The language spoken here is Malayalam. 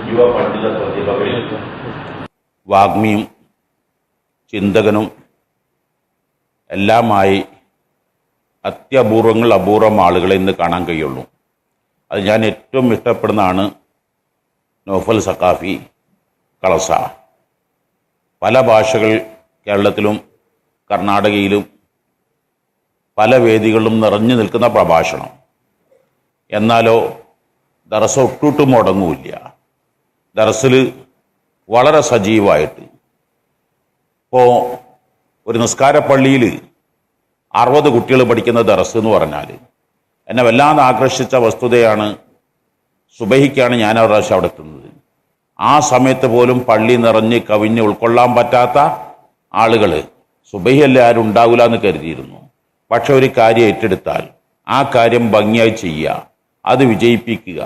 യുവ പണ്ഡിത പ്രതിഭകളിൽ വാഗ്മിയും ചിന്തകനും എല്ലാമായി അപൂർവം ആളുകളെ ഇന്ന് കാണാൻ കഴിയുള്ളൂ. അത് ഞാൻ ഏറ്റവും ഇഷ്ടപ്പെടുന്നതാണ് നൗഫൽ സഖാഫി കളസ. പല ഭാഷകൾ കേരളത്തിലും കർണാടകയിലും പല വേദികളിലും നിറഞ്ഞു നിൽക്കുന്ന പ്രഭാഷണം. എന്നാലോ ദർസ് ഒട്ടും മുടങ്ങൂല്ല. ദർസിൽ വളരെ സജീവമായിട്ട് ഇപ്പോൾ ഒരു നിസ്കാര പള്ളിയിൽ 60 കുട്ടികൾ പഠിക്കുന്ന ദർസ് എന്ന് പറഞ്ഞാൽ എന്നെ വല്ലാതെ ആകർഷിച്ച വസ്തുതയാണ്. സുബഹിക്കാണ് ഞാൻ ഒരു പ്രാവശ്യം അവിടെ എത്തുന്നത്. ആ സമയത്ത് പോലും പള്ളി നിറഞ്ഞ് കവിഞ്ഞ് ഉൾക്കൊള്ളാൻ പറ്റാത്ത ആളുകൾ സുബഹിയല്ലേ ആരും ഉണ്ടാവില്ല എന്ന് കരുതിയിരുന്നു. പക്ഷെ ഒരു കാര്യം ഏറ്റെടുത്താൽ ആ കാര്യം ഭംഗിയായി ചെയ്യുക, അത് വിജയിപ്പിക്കുക,